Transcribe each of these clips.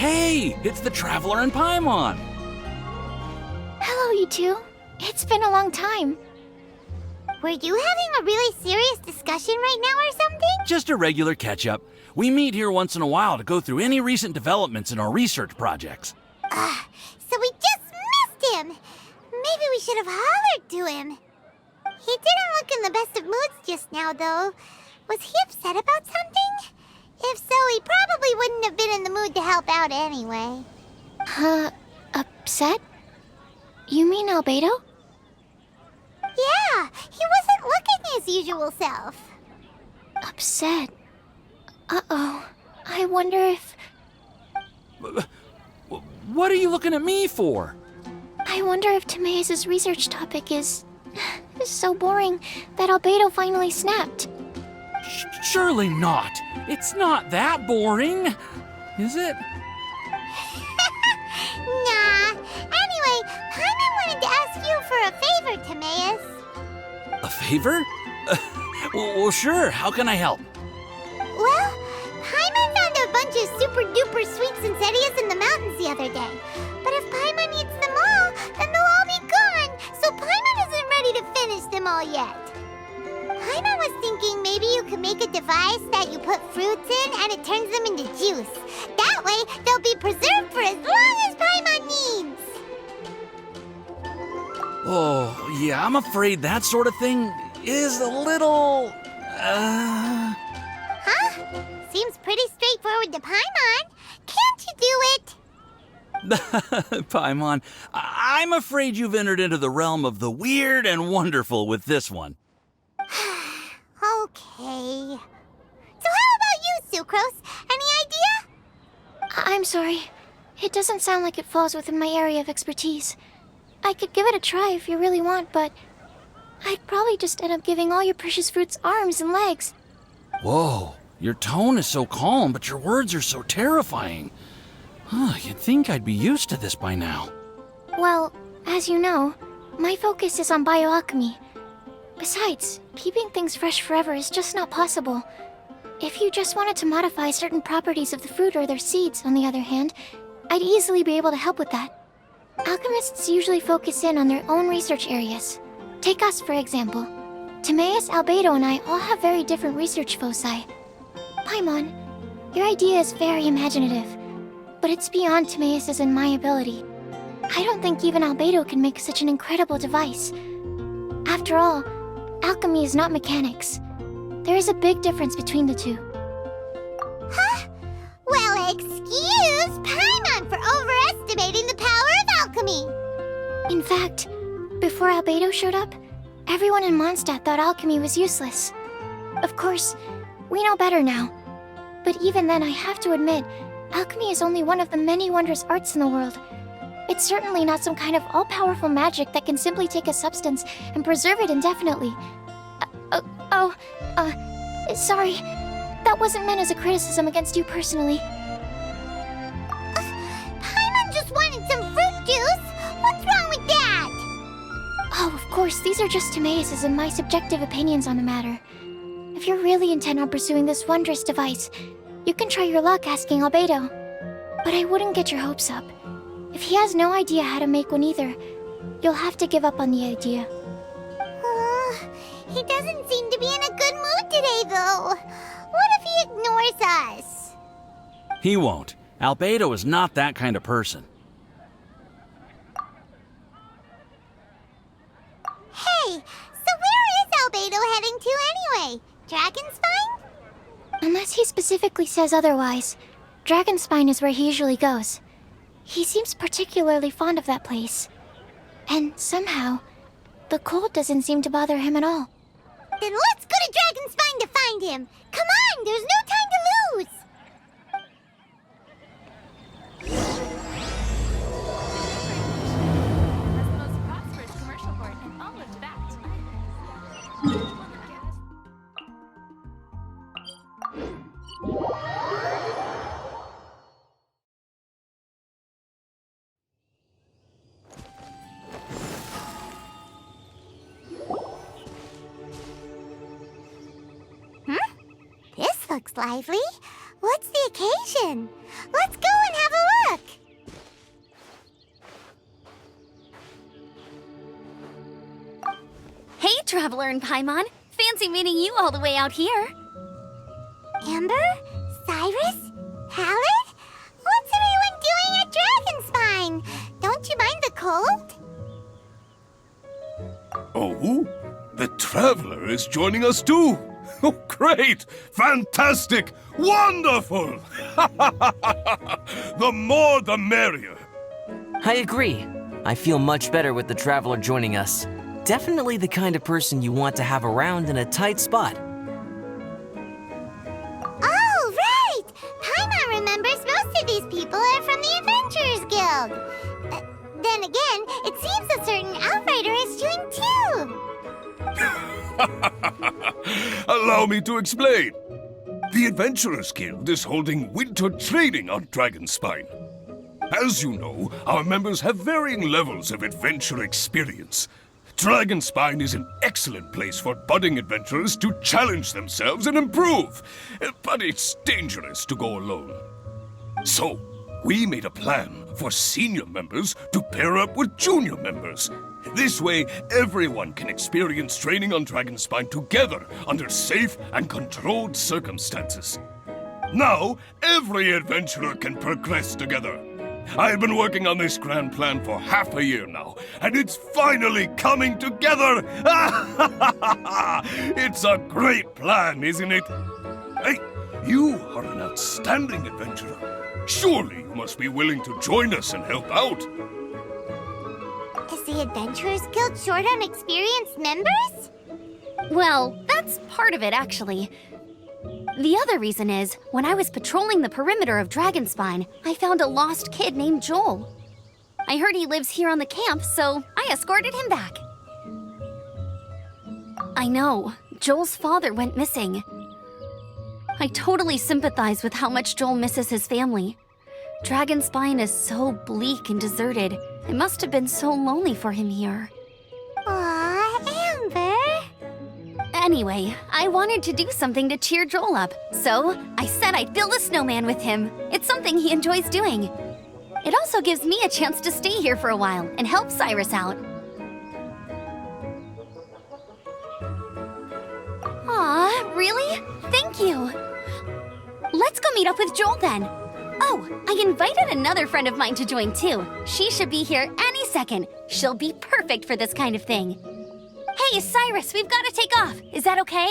Hey, it's the Traveler and Paimon. Hello, you two. It's been a long time. Were you having a really serious discussion right now or something? Just a regular catch-up. We meet here once in a while to go through any recent developments in our research projects. So we just missed him. Maybe we should have hollered to him. He didn't look in the best of moods just now, though. Was he upset about something? If so, he probably wouldn't have been in the mood to help out anyway. Upset? You mean Albedo? Yeah, he wasn't looking his usual self. Upset? Uh-oh. I wonder if... What are you looking at me for? I wonder if Timaeus' research topic is so boring that Albedo finally snapped. Surely not. It's not that boring, is it? Nah. Anyway, Paimon wanted to ask you for a favor, Timaeus. A favor? Well, sure. How can I help? Well, Paimon found a bunch of super-duper sweet Sincerias in the mountains the other day. But if Paimon eats them all, then they'll all be gone, so Paimon isn't ready to finish them all yet. Paimon was thinking maybe you could make a device that you put fruits in and it turns them into juice. That way, they'll be preserved for as long as Paimon needs. Oh, yeah, I'm afraid that sort of thing is a little... Huh? Seems pretty straightforward to Paimon. Can't you do it? Paimon, I'm afraid you've entered into the realm of the weird and wonderful with this one. Okay. So how about you, Sucrose? Any idea? I'm sorry. It doesn't sound like it falls within my area of expertise. I could give it a try if you really want, but I'd probably just end up giving all your precious fruits arms and legs. Whoa, your tone is so calm, but your words are so terrifying. You'd think I'd be used to this by now. Well, as you know, my focus is on bioalchemy. Besides, keeping things fresh forever is just not possible. If you just wanted to modify certain properties of the fruit or their seeds, on the other hand, I'd easily be able to help with that. Alchemists usually focus in on their own research areas. Take us, for example. Timaeus, Albedo, and I all have very different research foci. Paimon, your idea is very imaginative, but it's beyond Timaeus' and my ability. I don't think even Albedo can make such an incredible device. After all, alchemy is not mechanics. There is a big difference between the two. Huh? Well, excuse Paimon for overestimating the power of alchemy. In fact, before Albedo showed up, everyone in Mondstadt thought alchemy was useless. Of course, we know better now. But even then, I have to admit, alchemy is only one of the many wondrous arts in the world. It's certainly not some kind of all-powerful magic that can simply take a substance and preserve it indefinitely. Sorry. That wasn't meant as a criticism against you personally. Paimon just wanted some fruit juice. What's wrong with that? Oh, of course, these are just Timaeus' and my subjective opinions on the matter. If you're really intent on pursuing this wondrous device, you can try your luck asking Albedo. But I wouldn't get your hopes up. If he has no idea how to make one either, you'll have to give up on the idea. He doesn't seem to be in a good mood today, though. What if he ignores us? He won't. Albedo is not that kind of person. Hey, so where is Albedo heading to anyway? Dragonspine? Unless he specifically says otherwise, Dragonspine is where he usually goes. He seems particularly fond of that place. And somehow, the cold doesn't seem to bother him at all. Then let's go to Dragonspine to find him. Come on, there's no time to lose. As the most prosperous commercial port in all of Tibet. This looks lively. What's the occasion? Let's go and have a look. traveler in Paimon. Fancy meeting you all the way out here. Amber? Cyrus? Halid? What's everyone doing at Dragonspine? Don't you mind the cold? Oh, the Traveler is joining us too! Oh, great! Fantastic! Wonderful! The more the merrier! I agree. I feel much better with the Traveler joining us. Definitely the kind of person you want to have around in a tight spot. Oh, right! Paimon remembers most of these people are from the Adventurers Guild. Then again, it seems a certain Outrider is doing too. Allow me to explain. The Adventurers Guild is holding winter training on Dragonspine. As you know, our members have varying levels of adventure experience. Dragonspine is an excellent place for budding adventurers to challenge themselves and improve, but it's dangerous to go alone. So, we made a plan for senior members to pair up with junior members. This way, everyone can experience training on Dragonspine together under safe and controlled circumstances. Now, every adventurer can progress together. I've been working on this grand plan for half a year now, and it's finally coming together! It's a great plan, isn't it? Hey, you are an outstanding adventurer. Surely you must be willing to join us and help out. Is the Adventurers Guild short on experienced members? Well, that's part of it, actually. The other reason is, when I was patrolling the perimeter of Dragonspine, I found a lost kid named Joel. I heard he lives here on the camp, so I escorted him back. I know, Joel's father went missing. I totally sympathize with how much Joel misses his family. Dragonspine is so bleak and deserted. It must have been so lonely for him here. Aw, Amber. Anyway, I wanted to do something to cheer Joel up, so I said I'd build a snowman with him. It's something he enjoys doing. It also gives me a chance to stay here for a while and help Cyrus out. Aw, really? Thank you. Let's go meet up with Joel then. Oh, I invited another friend of mine to join too. She should be here any second. She'll be perfect for this kind of thing. Hey, Cyrus, we've got to take off. Is that okay?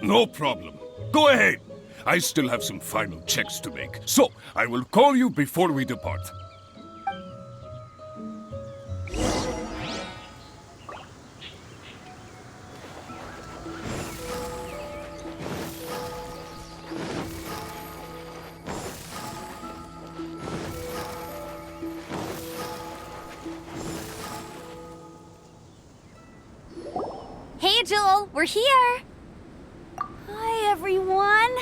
No problem. Go ahead. I still have some final checks to make, so I will call you before we depart. Hey, Joel, we're here. Hi, everyone.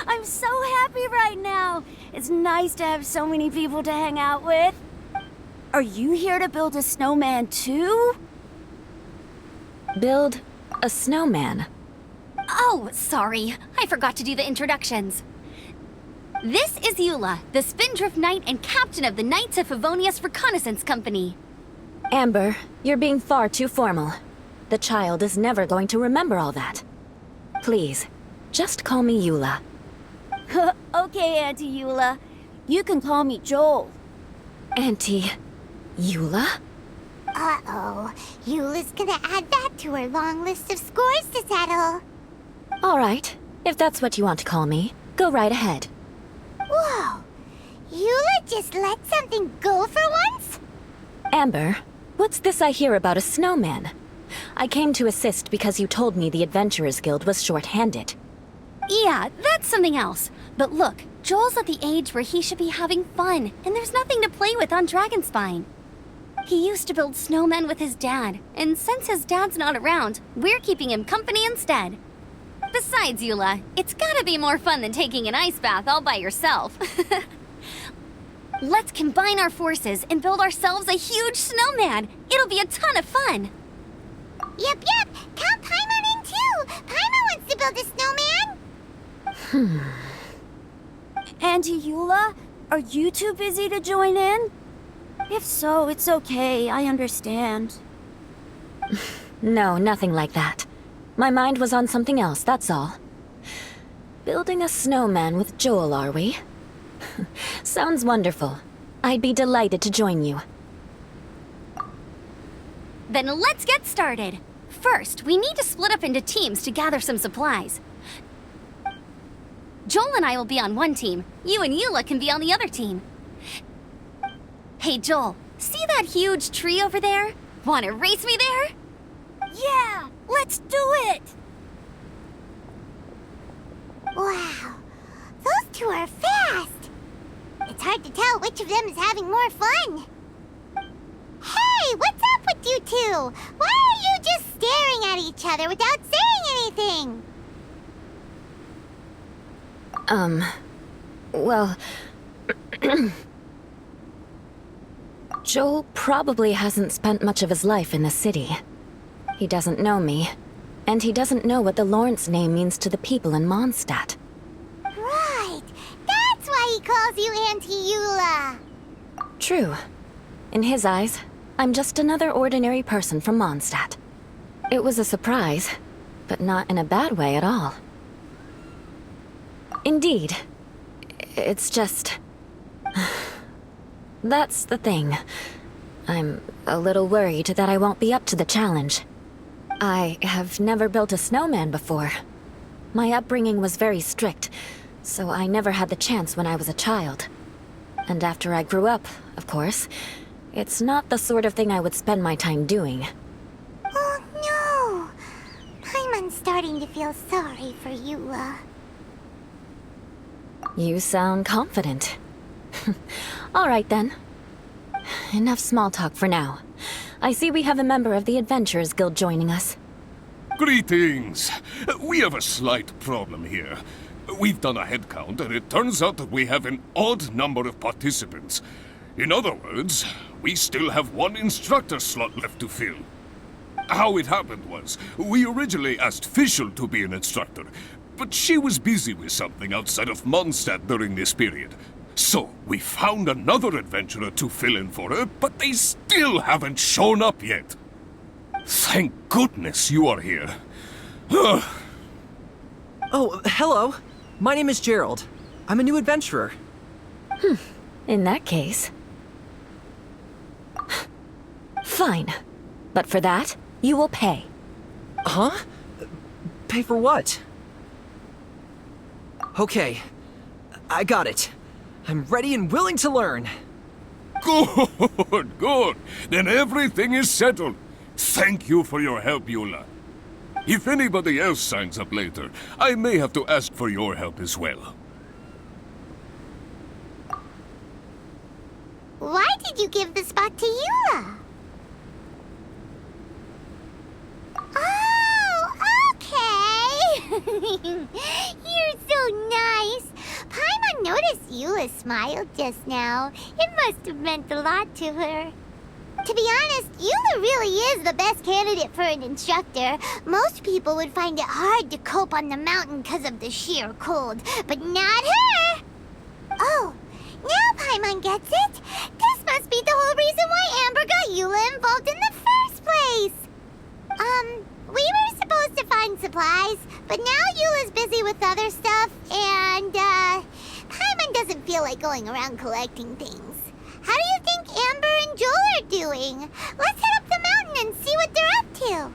I'm so happy right now. It's nice to have so many people to hang out with. Are you here to build a snowman too? Build a snowman? Oh, sorry. I forgot to do the introductions. This is Eula, the Spindrift Knight and captain of the Knights of Favonius Reconnaissance Company. Amber, you're being far too formal. The child is never going to remember all that. Please, just call me Eula. Okay, Auntie Eula. You can call me Joel. Auntie Eula? Uh-oh. Eula's gonna add that to her long list of scores to settle. All right, if that's what you want to call me, go right ahead. Whoa. Eula just let something go for once? Amber, what's this I hear about a snowman? I came to assist because you told me the Adventurers Guild was short-handed. Yeah, that's something else. But look, Joel's at the age where he should be having fun, and there's nothing to play with on Dragonspine. He used to build snowmen with his dad, and since his dad's not around, we're keeping him company instead. Besides, Eula, it's gotta be more fun than taking an ice bath all by yourself. Let's combine our forces and build ourselves a huge snowman. It'll be a ton of fun. Yep. Count Paimon in too. Paimon wants to build a snowman. Auntie Eula, are you too busy to join in? If so, it's okay. I understand. No, nothing like that. My mind was on something else, that's all. Building a snowman with Joel, are we? Sounds wonderful. I'd be delighted to join you. Then let's get started. First, we need to split up into teams to gather some supplies. Joel and I will be on one team. You and Eula can be on the other team. Hey, Joel, see that huge tree over there? Wanna race me there? Yeah, let's do it! Wow, those two are fast. It's hard to tell which of them is having more fun. Hey, what's up with you two? Why are you just staring at each other without saying anything? Well... Joel probably hasn't spent much of his life in the city. He doesn't know me, and he doesn't know what the Lawrence name means to the people in Mondstadt. Right, that's why he calls you Auntie Eula. True. In his eyes, I'm just another ordinary person from Mondstadt. It was a surprise, but not in a bad way at all. Indeed. It's just... That's the thing. I'm a little worried that I won't be up to the challenge. I have never built a snowman before. My upbringing was very strict, so I never had the chance when I was a child. And after I grew up, of course, it's not the sort of thing I would spend my time doing. Oh no! Paimon's starting to feel sorry for Eula. You sound confident. All right then. Enough small talk for now. I see we have a member of the Adventurers Guild joining us. Greetings. We have a slight problem here. We've done a head count, and it turns out that we have an odd number of participants. In other words, we still have one instructor slot left to fill. How it happened was, we originally asked Fischl to be an instructor, but she was busy with something outside of Mondstadt during this period. So, we found another adventurer to fill in for her, but they still haven't shown up yet. Thank goodness you are here. Oh, hello. My name is Gerald. I'm a new adventurer. In that case... Fine. But for that, you will pay. Huh? Pay for what? Okay. I got it. I'm ready and willing to learn. Good, good. Then everything is settled. Thank you for your help, Eula. If anybody else signs up later, I may have to ask for your help as well. Why did you give the spot to Eula? Oh, okay. You're so nice. Paimon noticed Eula smiled just now. It must have meant a lot to her. To be honest, Eula really is the best candidate for an instructor. Most people would find it hard to cope on the mountain because of the sheer cold, but not her! Oh, now Paimon gets it. This must be the whole reason why Amber got Eula involved in the first place. We were supposed to find supplies, but now Eula's busy with other stuff, and, Paimon doesn't feel like going around collecting things. How do you think Amber and Joel are doing? Let's head up the mountain and see what they're up to.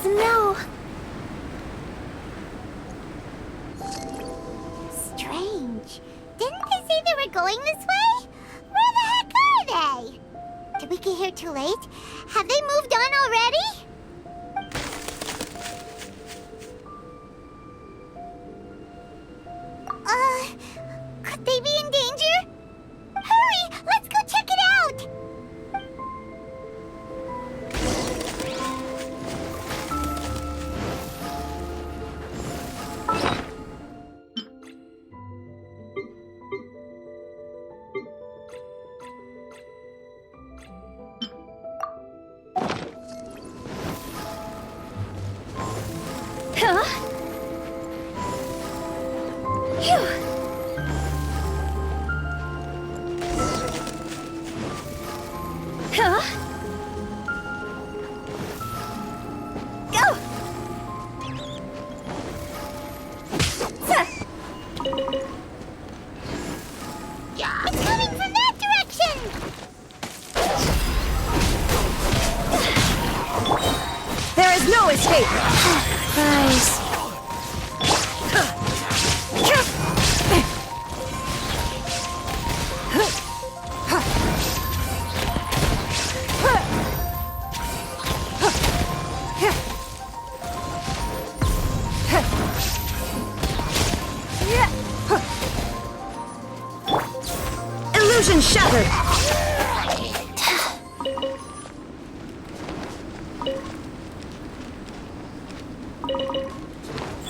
Snow. Strange. Didn't they say they were going this way? Where the heck are they? Did we get here too late? Have they moved on already? Could they be in danger? Hurry! Let's go check it out! It's coming from that direction! There is no escape! Guys. Illusion shattered!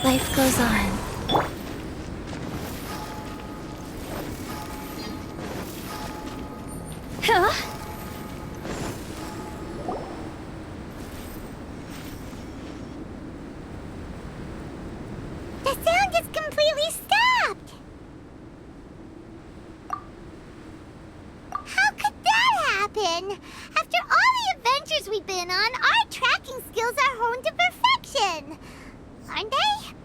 Life goes on. Huh? The sound is completely stopped! How could that happen? After all the adventures we've been on, our tracking skills are honed to perfection! Aren't they?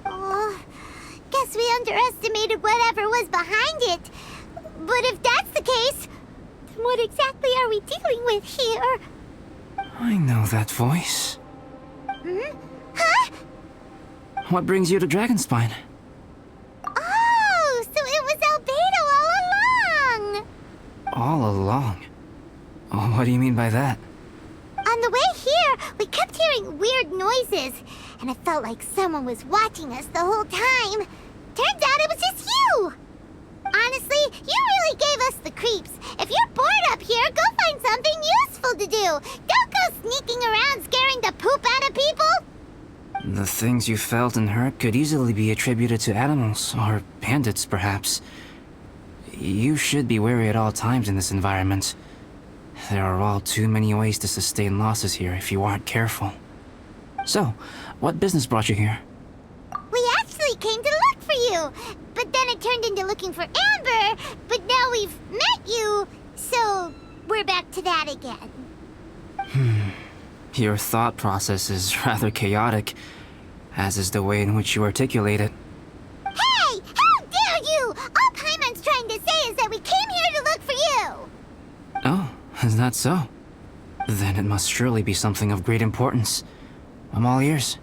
Oh, guess we underestimated whatever was behind it. But if that's the case, then what exactly are we dealing with here? I know that voice. Hmm? Huh? What brings you to Dragonspine? Oh, so it was Albedo all along! All along? Oh, what do you mean by that? On the way here, we kept hearing weird noises, and it felt like someone was watching us the whole time. Turns out it was just you! Honestly, you really gave us the creeps. If you're bored up here, go find something useful to do. Don't go sneaking around scaring the poop out of people. The things you felt and heard could easily be attributed to animals, or bandits, perhaps. You should be wary at all times in this environment. There are all too many ways to sustain losses here if you aren't careful. So, what business brought you here? We actually came to look for you, but then it turned into looking for Amber, but now we've met you, so we're back to that again. Your thought process is rather chaotic, as is the way in which you articulate it. Hey! How dare you! All Paimon's trying to say is that we came here to look for you! Oh, is that so? Then it must surely be something of great importance. I'm all ears.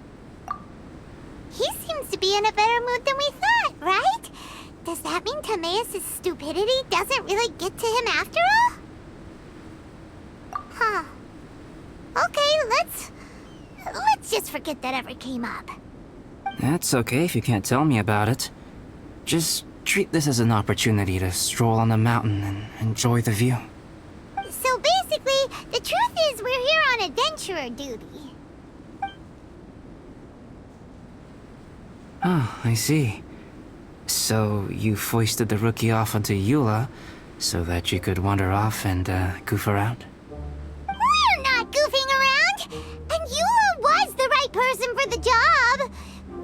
He seems to be in a better mood than we thought, right? Does that mean Timaeus' stupidity doesn't really get to him after all? Huh. Okay, let's just forget that ever came up. That's okay if you can't tell me about it. Just treat this as an opportunity to stroll on the mountain and enjoy the view. So basically, the truth is we're here on adventurer duty. Oh, I see. So you foisted the rookie off onto Eula so that you could wander off and goof around? We're not goofing around! And Eula was the right person for the job!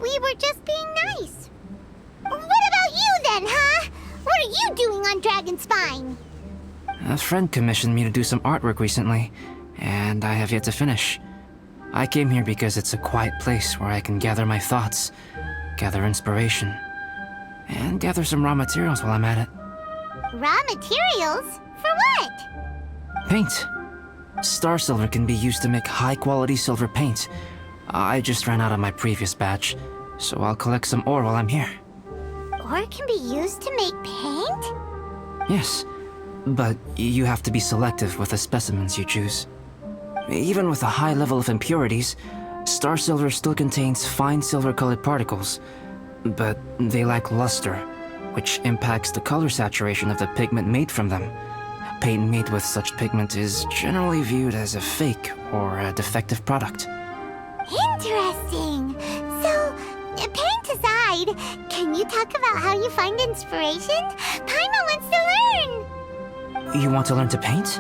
We were just being nice. What about you then, huh? What are you doing on Dragonspine? A friend commissioned me to do some artwork recently, and I have yet to finish. I came here because it's a quiet place where I can gather my thoughts, gather inspiration, and gather some raw materials while I'm at it. Raw materials? For what? Paint. Star silver can be used to make high-quality silver paint. I just ran out of my previous batch, so I'll collect some ore while I'm here. Ore can be used to make paint? Yes, but you have to be selective with the specimens you choose. Even with a high level of impurities, star silver still contains fine silver-colored particles, but they lack luster, which impacts the color saturation of the pigment made from them. Paint made with such pigment is generally viewed as a fake or a defective product. Interesting. So, paint aside, can you talk about how you find inspiration? Paimon wants to learn. You want to learn to paint?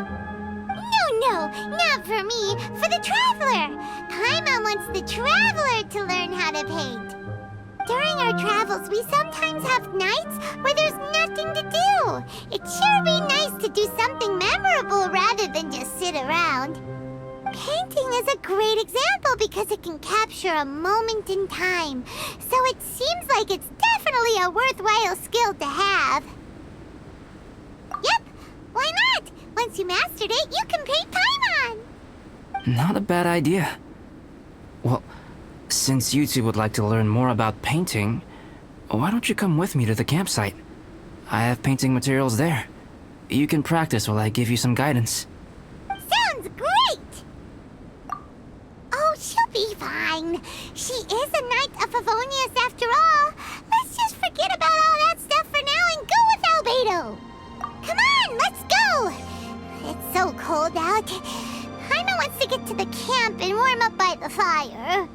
No, not for me. For the Traveler. Paimon wants the Traveler to learn how to paint. During our travels, we sometimes have nights where there's nothing to do. It'd sure be nice to do something memorable rather than just sit around. Painting is a great example because it can capture a moment in time. So it seems like it's definitely a worthwhile skill to have. Yep, why not? Once you mastered it, you can paint Paimon! Not a bad idea. Well, since you two would like to learn more about painting, why don't you come with me to the campsite? I have painting materials there. You can practice while I give you some guidance. Sounds great! Oh, she'll be fine. She is a Knight of Favonius after all. Let's just forget about all that stuff for now and go with Albedo. Come on, let's go! It's so cold out. Paimon wants to get to the camp and warm up by the fire.